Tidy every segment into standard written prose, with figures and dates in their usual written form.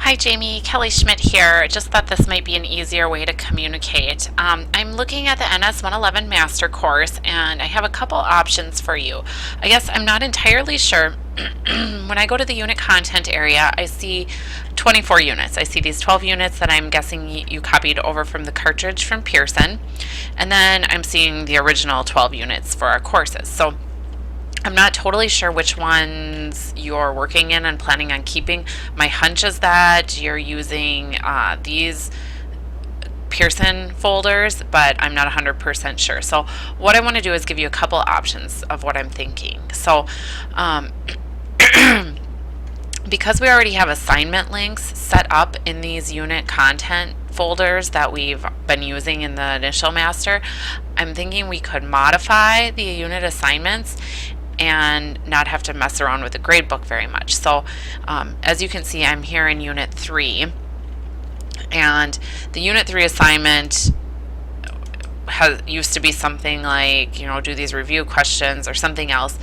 Hi Jamie, Kelly Schmidt here. Just thought this might be an easier way to communicate. I'm looking at the NS111 Master Course and I have a couple options for you. I guess I'm not entirely sure. When I go to the unit content area, I see 24 units. I see these 12 units that I'm guessing you copied over from the cartridge from Pearson. And then I'm seeing the original 12 units for our courses. So I'm not totally sure which ones you're working in and planning on keeping. My hunch is that you're using these Pearson folders, but I'm not 100% sure. So what I want to do is give you a couple options of what I'm thinking. So because we already have assignment links set up in these unit content folders that we've been using in the initial master, I'm thinking we could modify the unit assignments and not have to mess around with the gradebook very much. So as you can see, I'm here in Unit 3, and the Unit 3 assignment used to be something like, do these review questions or something else,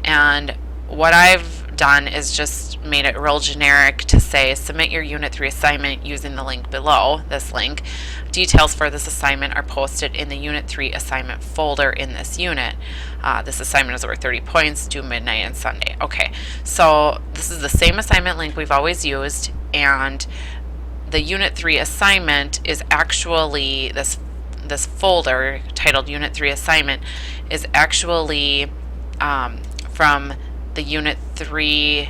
and what I've done is just made it real generic to say submit your Unit 3 assignment using the link below, this link. Details for this assignment are posted in the Unit 3 assignment folder in this unit. This assignment is over 30 points, due midnight and Sunday. Okay, so this is the same assignment link we've always used, and the Unit 3 assignment is actually this folder titled Unit 3 assignment is actually from the Unit 3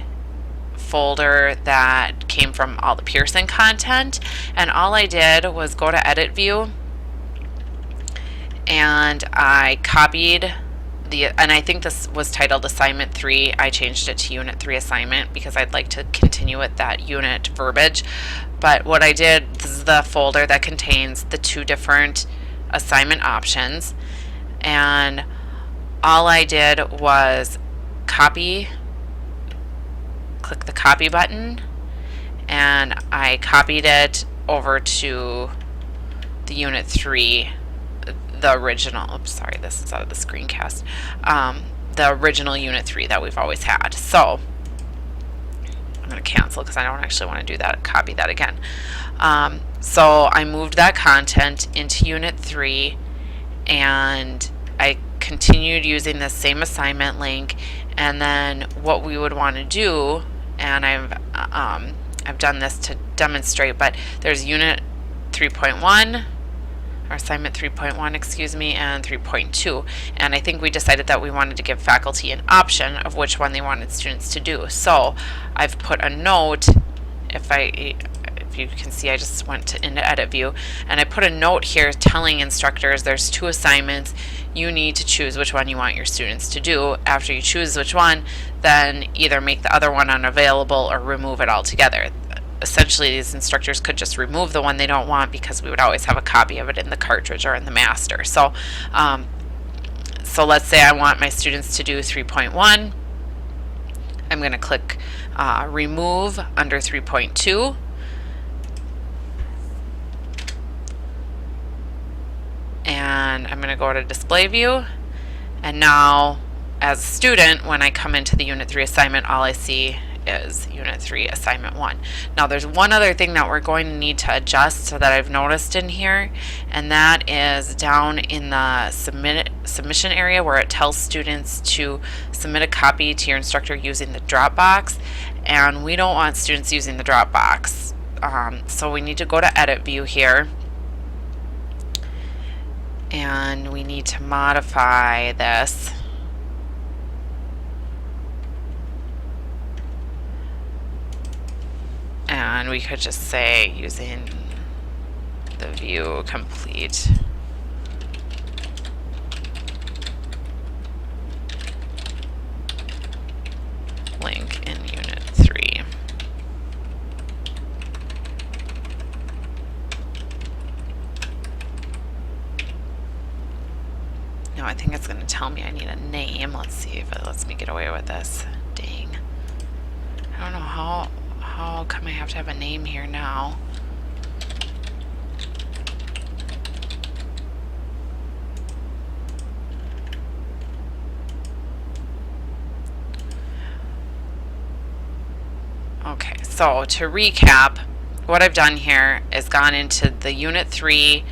folder that came from all the Pearson content, and all I did was go to Edit View and I copied and I think this was titled Assignment 3. I changed it to Unit 3 Assignment because I'd like to continue with that unit verbiage. But what I did, this is the folder that contains the two different assignment options, and all I did was click the copy button, and I copied it over to the Unit 3, the original, oops, sorry, this is out of the screencast, the original Unit 3 that we've always had. So I'm going to cancel because I don't actually want to do that, copy that again. So I moved that content into Unit 3, and I continued using the same assignment link. And then what we would want to do, and I've done this to demonstrate, but there's Unit 3.1, or Assignment 3.1, excuse me, and 3.2. And I think we decided that we wanted to give faculty an option of which one they wanted students to do. So I've put a note, if you can see, I just went into Edit View, and I put a note here telling instructors there's two assignments. You need to choose which one you want your students to do. After you choose which one, then either make the other one unavailable or remove it altogether. Essentially, these instructors could just remove the one they don't want because we would always have a copy of it in the cartridge or in the master. So, so let's say I want my students to do 3.1. I'm going to click Remove under 3.2. And I'm going to go to Display View, and now as a student, when I come into the Unit 3 assignment, all I see is Unit 3 Assignment 1. Now there's one other thing that we're going to need to adjust so that I've noticed in here, and that is down in the submission area where it tells students to submit a copy to your instructor using the Dropbox, and we don't want students using the Dropbox. So we need to go to Edit View here, and we need to modify this. And we could just say using the view complete link in Unit 3. Now I think it's going to tell me I need a name. Let's see if it lets me get away with this. Dang. I don't know how come I have to have a name here now. Okay, so to recap, what I've done here is gone into the Unit 3,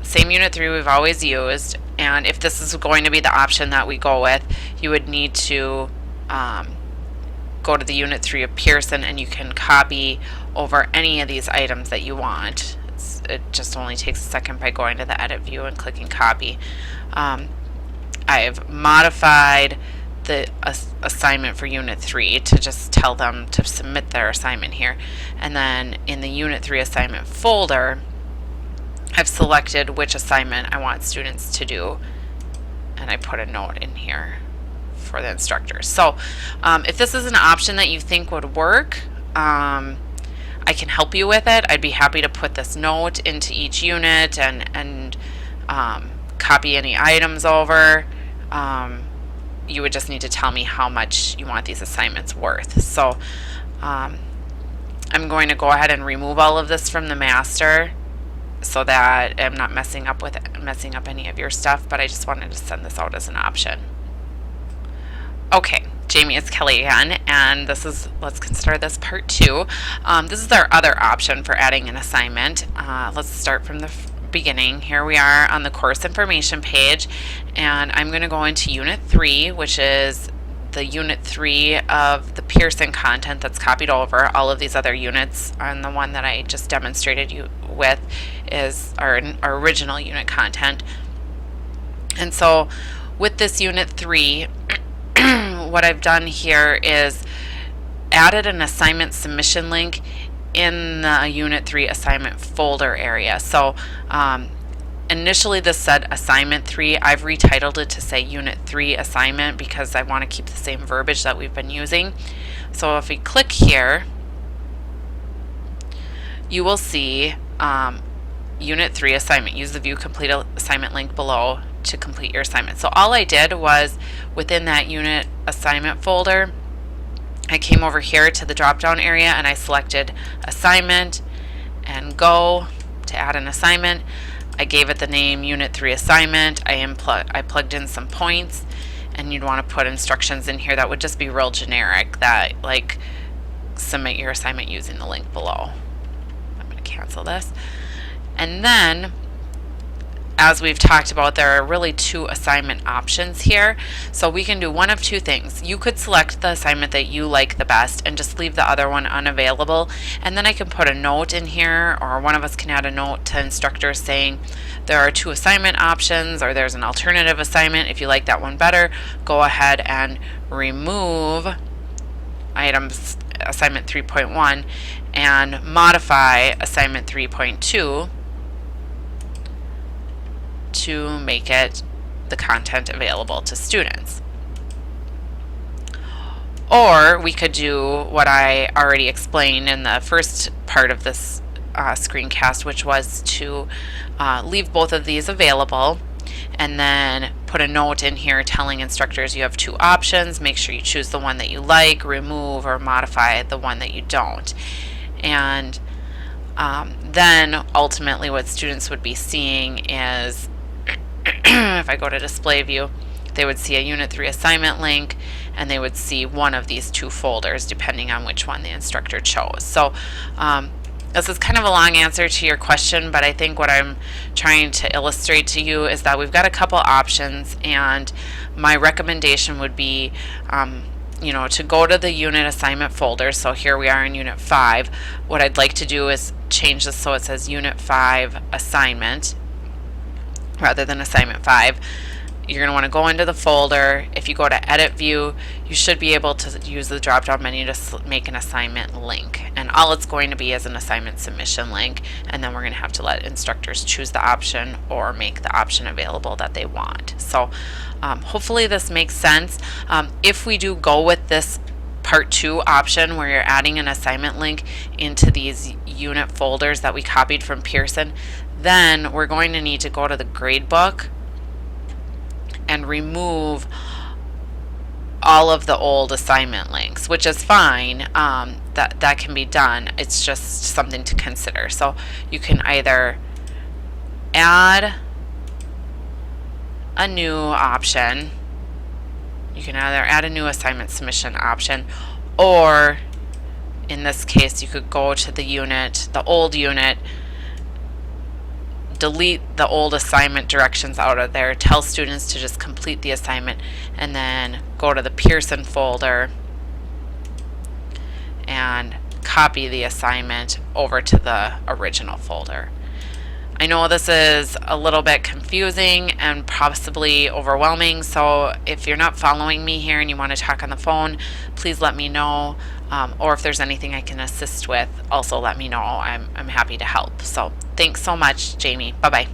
same Unit 3 we've always used, and if this is going to be the option that we go with, you would need to go to the Unit 3 of Pearson, and you can copy over any of these items that you want. It just only takes a second by going to the edit view and clicking copy. I've modified the assignment for Unit 3 to just tell them to submit their assignment here. And then in the Unit 3 assignment folder, I've selected which assignment I want students to do, and I put a note in here for the instructors. So if this is an option that you think would work, I can help you with it. I'd be happy to put this note into each unit and copy any items over. You would just need to tell me how much you want these assignments worth. So I'm going to go ahead and remove all of this from the master so that I'm not messing up any of your stuff, but I just wanted to send this out as an option. Okay, Jamie, it's Kelly again, and let's consider this part 2. This is our other option for adding an assignment. Let's start from the beginning. Here we are on the course information page, and I'm going to go into Unit 3, which is the Unit 3 of the Pearson content that's copied over. All of these other units, and the one that I just demonstrated you with is our original unit content. And so with this Unit 3, what I've done here is added an assignment submission link in the Unit 3 assignment folder area. So initially this said assignment 3. I've retitled it to say Unit 3 assignment because I want to keep the same verbiage that we've been using. So if we click here, you will see Unit 3 assignment. Use the view complete assignment link below to complete your assignment. So all I did was within that unit assignment folder, I came over here to the drop down area and I selected assignment and go to add an assignment. I gave it the name Unit 3 assignment. I plugged in some points, and you'd want to put instructions in here that would just be real generic, that like submit your assignment using the link below. I'm going to cancel this. And then, as we've talked about, there are really 2 assignment options here. So we can do one of 2 things. You could select the assignment that you like the best and just leave the other one unavailable. And then I can put a note in here, or one of us can add a note to instructors saying there are 2 assignment options, or there's an alternative assignment. If you like that one better, go ahead and remove items assignment 3.1 and modify assignment 3.2 to make it the content available to students. Or we could do what I already explained in the first part of this screencast, which was to leave both of these available and then put a note in here telling instructors you have 2 options. Make sure you choose the one that you like, remove or modify the one that you don't. And then ultimately what students would be seeing is if I go to display view, they would see a Unit 3 assignment link, and they would see one of these 2 folders depending on which one the instructor chose. So this is kind of a long answer to your question, but I think what I'm trying to illustrate to you is that we've got a couple options, and my recommendation would be to go to the unit assignment folder. So here we are in Unit 5. What I'd like to do is change this so it says Unit 5 assignment rather than assignment 5. You're going to want to go into the folder. If you go to edit view, you should be able to use the drop down menu to make an assignment link, and all it's going to be is an assignment submission link, and then we're going to have to let instructors choose the option or make the option available that they want. So hopefully this makes sense. If we do go with this part 2 option where you're adding an assignment link into these unit folders that we copied from Pearson, then we're going to need to go to the gradebook and remove all of the old assignment links, which is fine. That can be done. It's just something to consider. So you can either add a new option, you can either add a new assignment submission option, or in this case, you could go to the unit, the old unit, delete the old assignment directions out of there, tell students to just complete the assignment, and then go to the Pearson folder and copy the assignment over to the original folder. I know this is a little bit confusing and possibly overwhelming, so if you're not following me here and you want to talk on the phone, please let me know. Or if there's anything I can assist with, also let me know. I'm happy to help. So thanks so much, Jamie. Bye-bye.